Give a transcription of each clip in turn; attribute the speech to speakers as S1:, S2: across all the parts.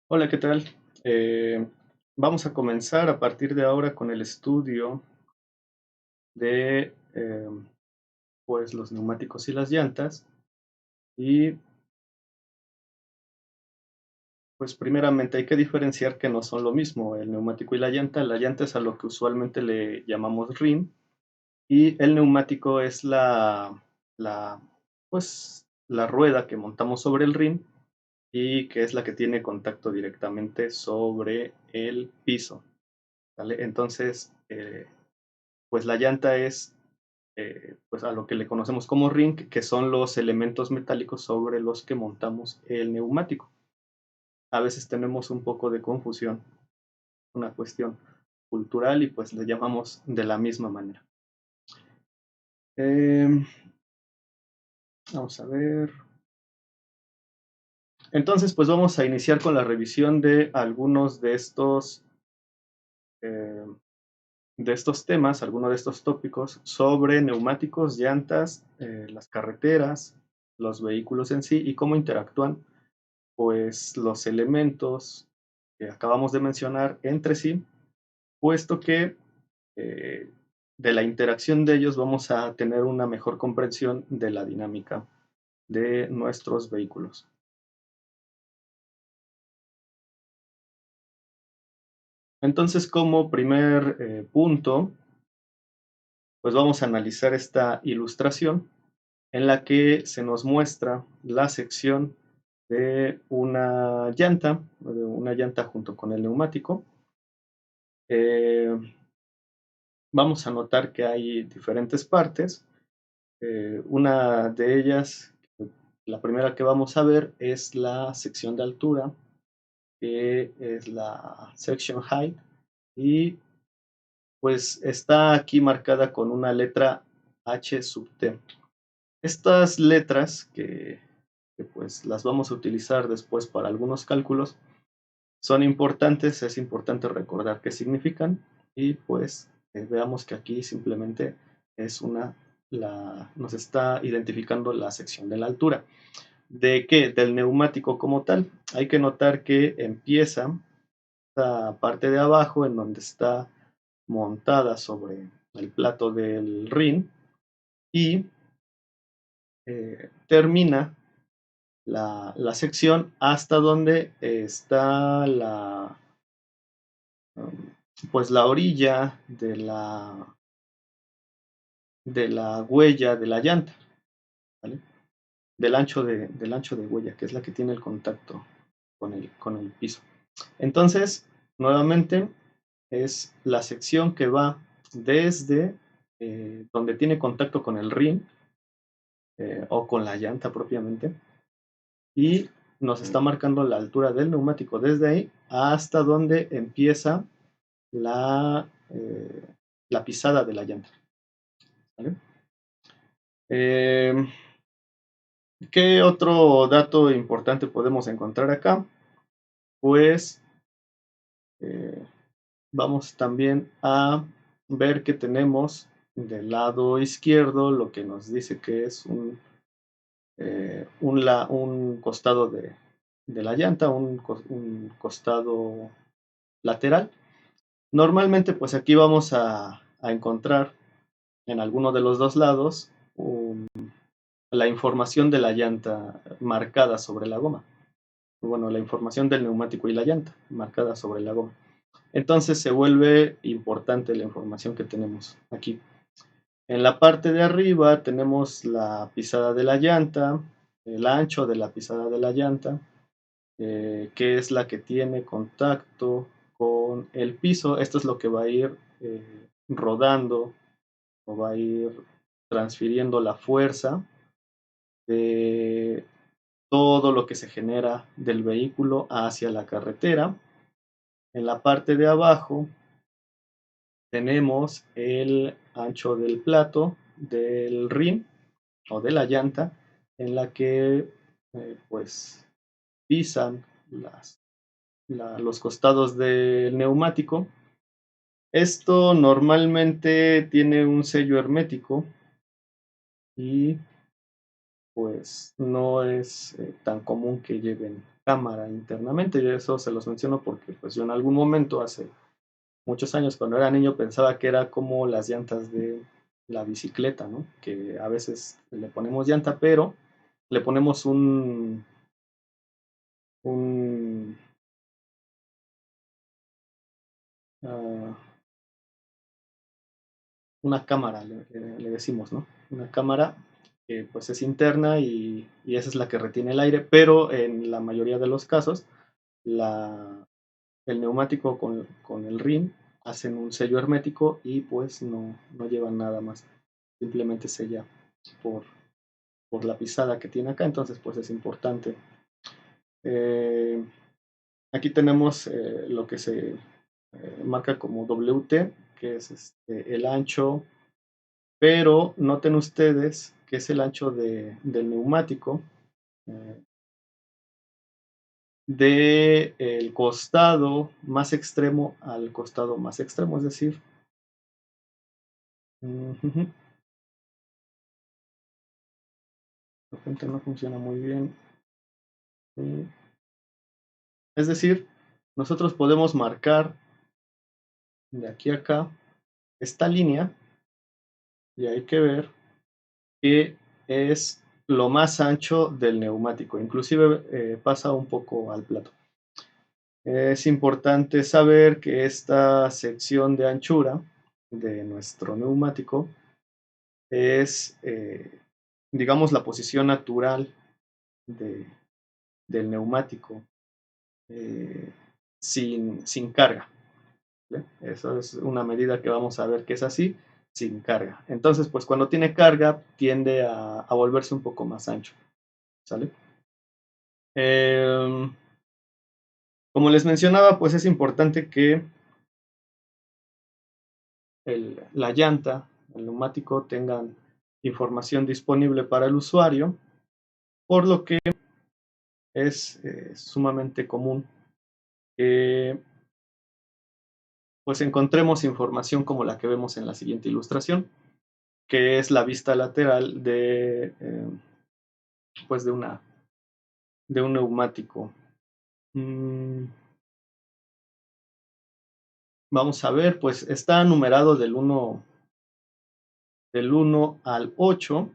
S1: Hola, ¿qué tal? Eh, Vamos a comenzar a partir de ahora con el estudio de pues los neumáticos y las llantas. Y pues primeramente hay que diferenciar que no son lo mismo el neumático y la llanta. La llanta es a lo que usualmente le llamamos rim y el neumático es la, la rueda que montamos sobre el rim y que es la que tiene contacto directamente sobre el piso, ¿vale? Entonces, pues la llanta es pues a lo que le conocemos como ring, que son los elementos metálicos sobre los que montamos el neumático. A veces tenemos un poco de confusión, una cuestión cultural y pues le llamamos de la misma manera. Eh, Vamos a ver. Entonces, pues vamos a iniciar con la revisión eh, de estos temas, algunos de estos tópicos sobre neumáticos, llantas, las carreteras, los vehículos en sí y cómo interactúan pues los elementos que acabamos de mencionar entre sí, puesto que eh, de la interacción de ellos vamos a tener una mejor comprensión de la dinámica de nuestros vehículos. Entonces, como primer punto, pues vamos a analizar esta ilustración en la que se nos muestra la sección de una llanta junto con el neumático. Eh, Vamos a notar que hay diferentes partes. Una de ellas, la primera que vamos a ver, es la sección de altura, que es la section height, y pues está aquí marcada con una letra H sub T. Estas letras, pues las vamos a utilizar después para algunos cálculos, son importantes, es importante recordar qué significan y pues veamos que aquí simplemente es nos está identificando la sección de la altura. ¿De qué? Del neumático como tal. Hay que notar que empieza esta parte de abajo en donde está montada sobre el plato del rin y termina la sección hasta donde está um, pues la orilla de la huella de la llanta, ¿vale? Del ancho de huella, que es la que tiene el contacto con el piso. Entonces, nuevamente, es la sección que va desde donde tiene contacto con el rin o con la llanta propiamente y nos está marcando la altura del neumático desde ahí hasta donde empieza la la pisada de la llanta, ¿vale? Eh, ¿Qué otro dato importante podemos encontrar acá? Pues eh, vamos también a ver que tenemos del lado izquierdo lo que nos dice que es un costado de la llanta, un costado lateral. Normalmente, pues aquí vamos a encontrar en alguno de los dos lados la información de la llanta marcada sobre la goma. Bueno, la información del neumático y la llanta marcada sobre la goma. Entonces se vuelve importante la información que tenemos aquí. En la parte de arriba tenemos la pisada de la llanta, el ancho de la pisada de la llanta, que es la que tiene contacto con el piso. Esto es lo que va a ir rodando o va a ir transfiriendo la fuerza de todo lo que se genera del vehículo hacia la carretera. En la parte de abajo tenemos el ancho del plato del rim o de la llanta en la que pues pisan los costados del neumático. Esto normalmente tiene un sello hermético y pues no es tan común que lleven cámara internamente, y eso se los menciono porque pues yo en algún momento, hace muchos años, cuando era niño, pensaba que era como las llantas de la bicicleta, ¿no? Que a veces le ponemos llanta, pero le ponemos un uh, una cámara, le decimos, ¿no? Una cámara que pues es interna y esa es la que retiene el aire, pero en la mayoría de los casos el neumático con el rim hacen un sello hermético y pues no llevan nada más, simplemente sella por, por la pisada que tiene acá, entonces pues es importante. Aquí tenemos lo que se marca como WT, que es el ancho, pero noten ustedes que es el ancho del neumático del costado más extremo al costado más extremo, es decir, de repente no funciona muy bien. Es decir, nosotros podemos marcar de aquí a acá esta línea y hay que ver que es lo más ancho del neumático, inclusive pasa un poco al plato. Es importante saber que esta sección de anchura de nuestro neumático es, digamos, la posición natural de, del neumático sin carga. ¿Vale? Eso es una medida que vamos a ver que es así, sin carga. Entonces, pues cuando tiene carga, tiende a volverse un poco más ancho. ¿Sale? Como les mencionaba, pues es importante que la llanta, el neumático tengan información disponible para el usuario, por lo que es sumamente común que pues encontremos información como la que vemos en la siguiente ilustración, que es la vista lateral pues de un neumático. Vamos a ver, pues está numerado del 1 al 8.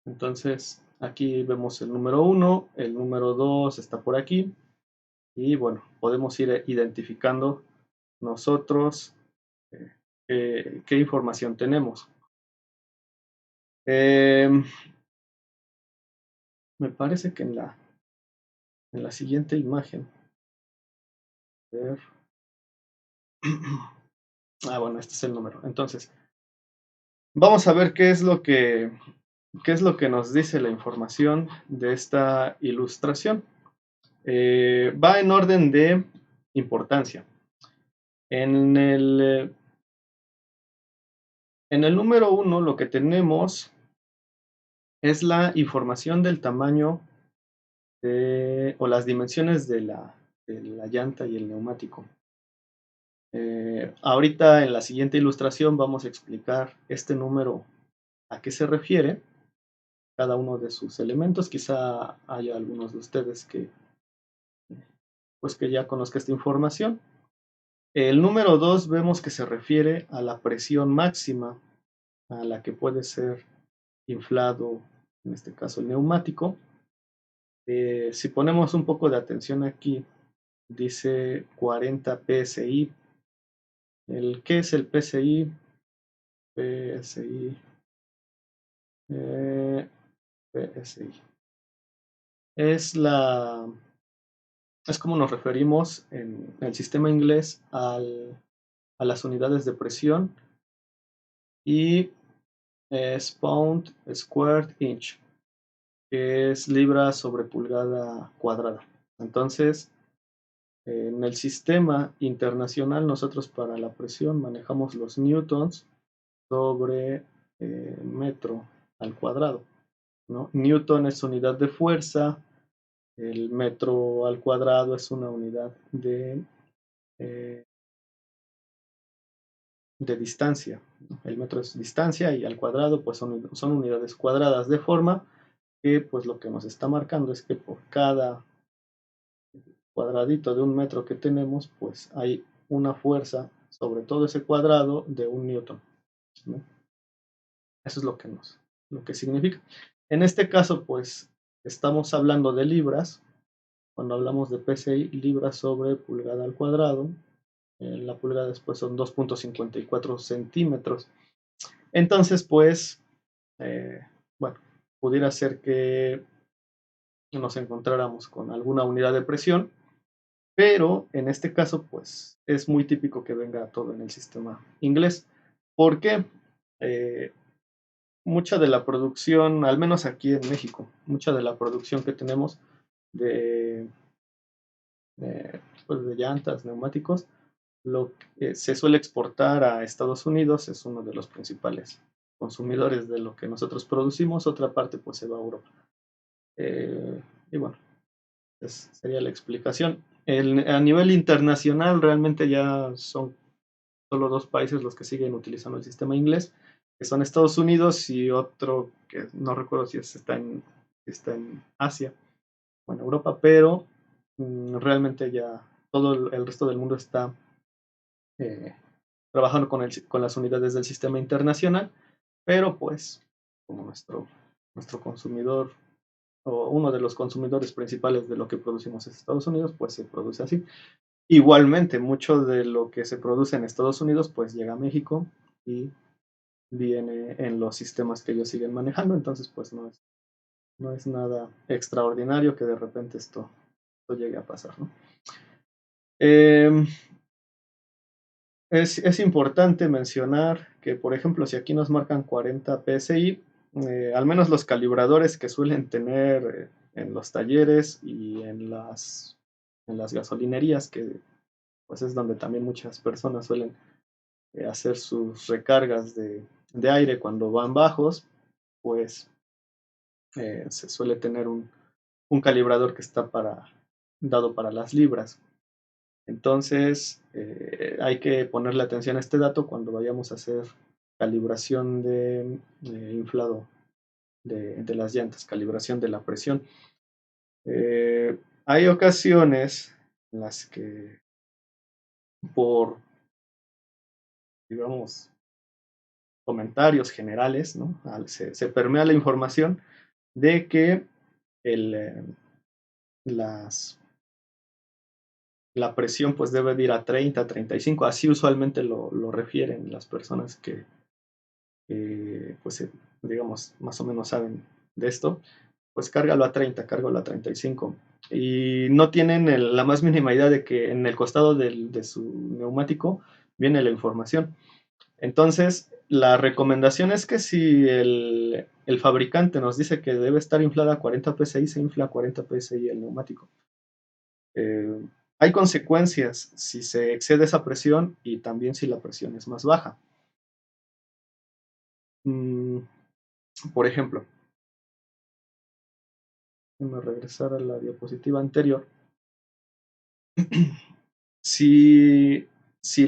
S1: Entonces aquí vemos el número 1, el número 2 está por aquí. Y bueno, podemos ir identificando nosotros qué información tenemos. Me parece que en la siguiente imagen. A ver. Bueno, este es el número. Entonces, vamos a ver qué es lo que nos dice la información de esta ilustración. Va en orden de importancia. En el número 1 lo que tenemos es la información del tamaño o las dimensiones de la llanta y el neumático. Ahorita en la siguiente ilustración vamos a explicar este número a qué se refiere, cada uno de sus elementos. Quizá haya algunos de ustedes que ya conozca esta información. El número 2 vemos que se refiere a la presión máxima a la que puede ser inflado, en este caso el neumático. Si ponemos un poco de atención aquí, dice 40 psi. ¿Qué es el psi? PSI. PSI. Es como nos referimos en el sistema inglés a las unidades de presión, y es pound squared inch, que es libra sobre pulgada cuadrada. Entonces, en el sistema internacional, nosotros para la presión manejamos los newtons sobre metro al cuadrado, ¿no? Newton es unidad de fuerza, el metro al cuadrado es una unidad de distancia. El metro es distancia y al cuadrado pues son unidades cuadradas, de forma que pues lo que nos está marcando es que por cada cuadradito de 1 metro que tenemos, pues hay una fuerza sobre todo ese cuadrado de 1 newton, ¿no? Eso es lo que significa. En este caso, pues estamos hablando de libras. Cuando hablamos de PSI, libras sobre pulgada al cuadrado. La pulgada después son 2.54 centímetros. Entonces, pues, bueno, pudiera ser que nos encontráramos con alguna unidad de presión, pero en este caso, pues, es muy típico que venga todo en el sistema inglés. ¿Por qué? Mucha de la producción, al menos aquí en México, mucha de la producción que tenemos de, pues de llantas, neumáticos, lo que se suele exportar a Estados Unidos, es uno de los principales consumidores de lo que nosotros producimos, otra parte pues se va a Europa. Y bueno, sería la explicación. A nivel internacional realmente ya son solo 2 países los que siguen utilizando el sistema inglés, que son Estados Unidos y otro que no recuerdo si está en Asia o en Europa, pero realmente ya todo el resto del mundo está eh, trabajando con las unidades del sistema internacional, pero pues como nuestro consumidor o uno de los consumidores principales de lo que producimos en Estados Unidos, pues se produce así. Igualmente, mucho de lo que se produce en Estados Unidos, pues llega a México y viene en los sistemas que ellos siguen manejando, entonces pues no es nada extraordinario que de repente esto llegue a pasar, ¿no? Es importante mencionar que, por ejemplo, si aquí nos marcan 40 PSI, al menos los calibradores que suelen tener en los talleres y en las gasolinerías, que pues es donde también muchas personas suelen hacer sus recargas de aire cuando van bajos, pues se suele tener un calibrador que está dado para las libras. Entonces, hay que ponerle atención a este dato cuando vayamos a hacer calibración de inflado de las llantas, calibración de la presión. Hay ocasiones en las que por, digamos, comentarios generales, ¿no? Se permea la información de que el, las, la presión pues debe de ir a 30, 35, así usualmente lo refieren las personas que pues digamos más o menos saben de esto, pues cárgalo a 30, cárgalo a 35. Y no tienen la más mínima idea de que en el costado de su neumático viene la información. Entonces, la recomendación es que si el fabricante nos dice que debe estar inflada a 40 psi, se infla a 40 psi el neumático. Hay consecuencias si se excede esa presión y también si la presión es más baja. Por ejemplo, déjame regresar a la diapositiva anterior. Si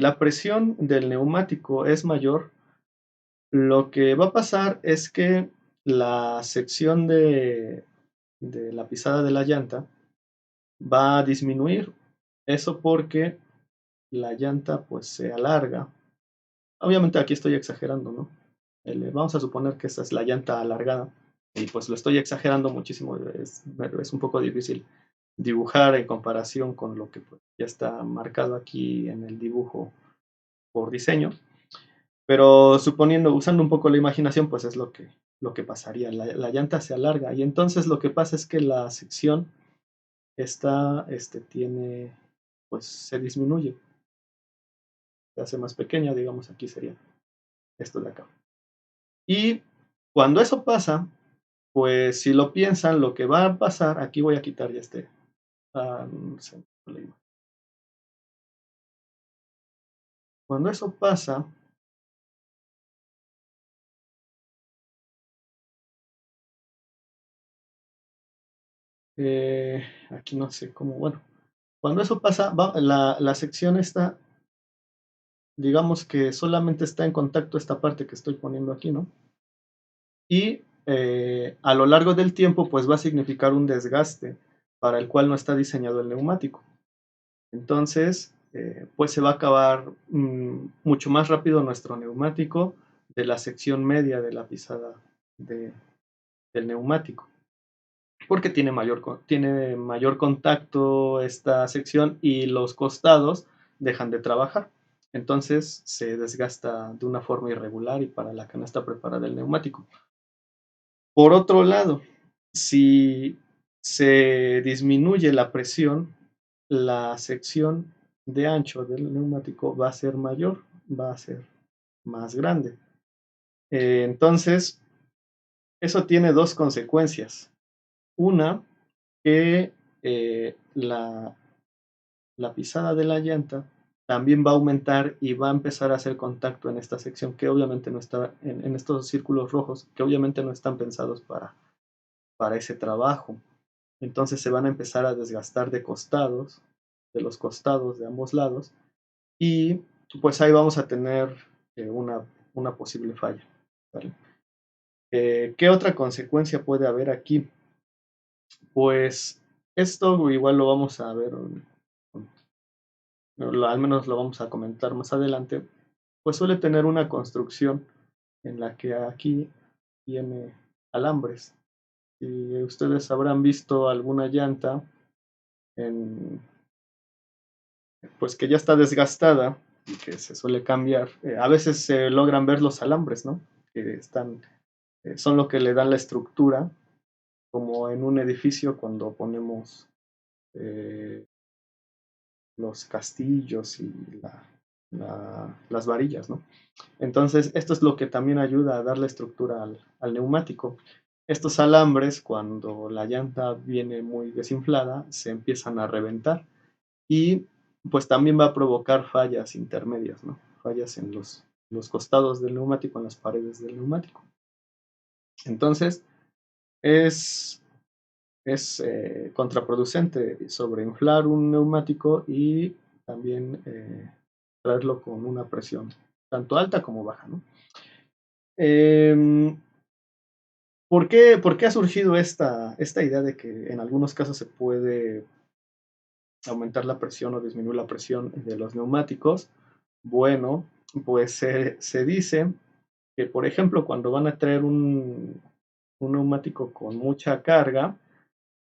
S1: la presión del neumático es mayor, lo que va a pasar es que la sección de la pisada de la llanta va a disminuir. Eso porque la llanta pues se alarga. Obviamente aquí estoy exagerando, ¿no? Vamos a suponer que esta es la llanta alargada y pues lo estoy exagerando muchísimo. Es un poco difícil dibujar en comparación con lo que pues, ya está marcado aquí en el dibujo por diseño. Pero suponiendo, usando un poco la imaginación, pues es lo que pasaría. La llanta se alarga y entonces lo que pasa es que la sección pues se disminuye, se hace más pequeña, digamos, aquí sería esto de acá. Y cuando eso pasa, pues si lo piensan, lo que va a pasar, aquí voy a quitar ya no sé, cuando eso pasa, aquí no sé cómo, bueno, cuando eso pasa, la sección está, digamos que solamente está en contacto esta parte que estoy poniendo aquí, ¿no? Y a lo largo del tiempo, pues va a significar un desgaste para el cual no está diseñado el neumático. Entonces, pues se va a acabar mucho más rápido nuestro neumático de la sección media de la pisada del neumático, porque tiene mayor contacto esta sección y los costados dejan de trabajar. Entonces se desgasta de una forma irregular y para la que no está preparada el neumático. Por otro lado, si se disminuye la presión, la sección de ancho del neumático va a ser mayor, va a ser más grande. Entonces, eso tiene dos consecuencias. Una, que la pisada de la llanta también va a aumentar y va a empezar a hacer contacto en esta sección que obviamente no está, en estos círculos rojos, que obviamente no están pensados para ese trabajo. Entonces se van a empezar a desgastar de costados, de los costados de ambos lados, y pues ahí vamos a tener una posible falla. ¿Vale? ¿Qué otra consecuencia puede haber aquí? Pues esto igual lo vamos a ver, al menos lo vamos a comentar más adelante, pues suele tener una construcción en la que aquí tiene alambres. Si ustedes habrán visto alguna llanta en, pues que ya está desgastada y que se suele cambiar, a veces se logran ver los alambres, ¿no? Que son lo que le dan la estructura, como en un edificio cuando ponemos eh, los castillos y las varillas, ¿no? Entonces, esto es lo que también ayuda a darle estructura al neumático. Estos alambres, cuando la llanta viene muy desinflada, se empiezan a reventar y pues también va a provocar fallas intermedias, ¿no? Fallas en los costados del neumático, en las paredes del neumático. Entonces, es, es contraproducente sobreinflar un neumático y también traerlo con una presión tanto alta como baja, ¿no? Eh, ¿por qué ha surgido esta idea de que en algunos casos se puede aumentar la presión o disminuir la presión de los neumáticos? Bueno, pues se dice que, por ejemplo, cuando van a traer un neumático con mucha carga,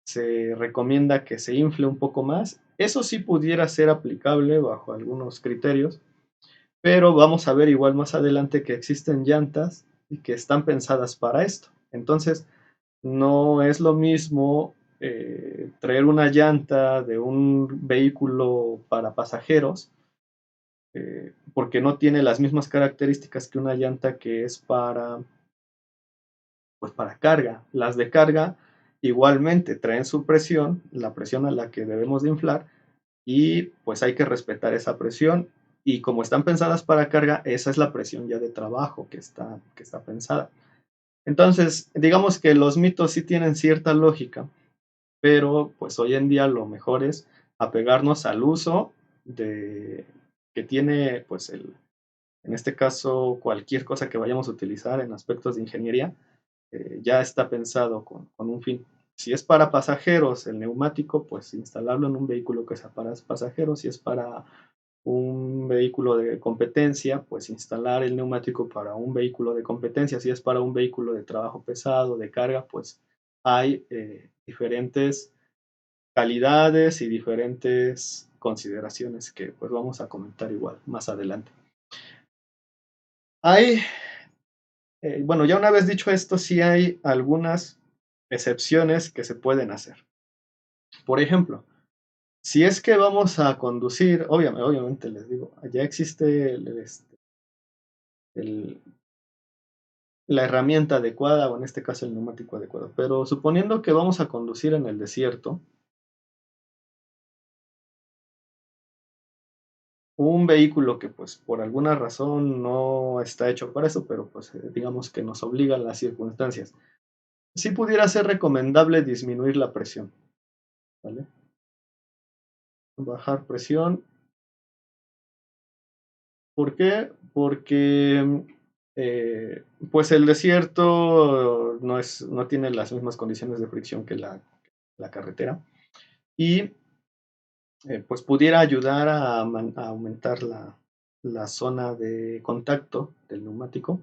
S1: se recomienda que se infle un poco más. Eso sí pudiera ser aplicable bajo algunos criterios, pero vamos a ver igual más adelante que existen llantas y que están pensadas para esto. Entonces, no es lo mismo traer una llanta de un vehículo para pasajeros, porque no tiene las mismas características que una llanta que es pues para carga. Las de carga igualmente traen su presión, la presión a la que debemos de inflar, y pues hay que respetar esa presión. Y como están pensadas para carga, esa es la presión ya de trabajo que está pensada. Entonces, digamos que los mitos sí tienen cierta lógica, pero pues hoy en día lo mejor es apegarnos al uso que tiene pues en este caso cualquier cosa que vayamos a utilizar en aspectos de ingeniería, ya está pensado con un fin. Si es para pasajeros el neumático, pues instalarlo en un vehículo que sea para pasajeros. Si es para un vehículo de competencia, pues instalar el neumático para un vehículo de competencia. Si es para un vehículo de trabajo pesado, de carga, pues hay diferentes calidades y diferentes consideraciones que pues vamos a comentar igual más adelante. Hay, bueno, ya una vez dicho esto, sí hay algunas excepciones que se pueden hacer. Por ejemplo, si es que vamos a conducir, obviamente les digo, ya existe el, la herramienta adecuada, o en este caso el neumático adecuado, pero suponiendo que vamos a conducir en el desierto, un vehículo que pues por alguna razón no está hecho para eso, pero pues digamos que nos obligan las circunstancias, sí pudiera ser recomendable disminuir la presión, ¿vale? Bajar presión. ¿Por qué? Porque pues el desierto no tiene las mismas condiciones de fricción que la carretera. Y pues pudiera ayudar a aumentar la zona de contacto del neumático,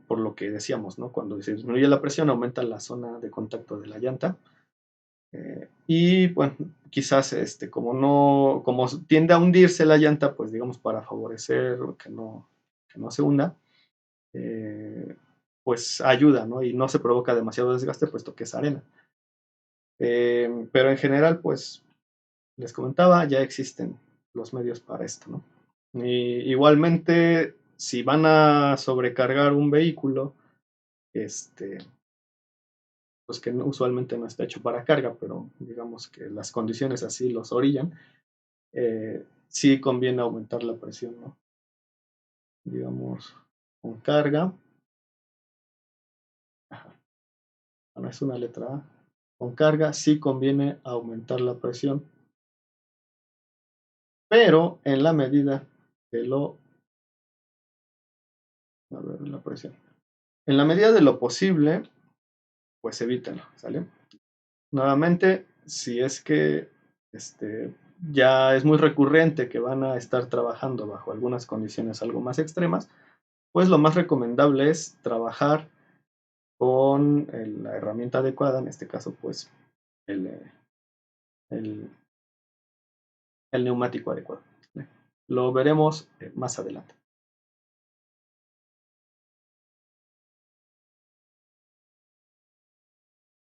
S1: por lo que decíamos, ¿no? Cuando se disminuye la presión, aumenta la zona de contacto de la llanta. Y bueno, quizás como tiende a hundirse la llanta, pues digamos para favorecer que no se hunda, pues ayuda, ¿no? Y no se provoca demasiado desgaste, puesto que es arena. Pero en general, pues les comentaba, ya existen los medios para esto, ¿no? Y igualmente, si van a sobrecargar un vehículo, este, pues que usualmente no está hecho para carga, pero digamos que las condiciones así los orillan, sí conviene aumentar la presión, ¿no? Digamos, con carga, ajá, bueno, es una letra A, con carga sí conviene aumentar la presión, pero en la medida de a ver, la presión, en la medida de lo posible, pues evítenlo, ¿sale? Nuevamente, si es que ya es muy recurrente que van a estar trabajando bajo algunas condiciones algo más extremas, pues lo más recomendable es trabajar con la herramienta adecuada, en este caso, pues el, el, el neumático adecuado. Lo veremos más adelante.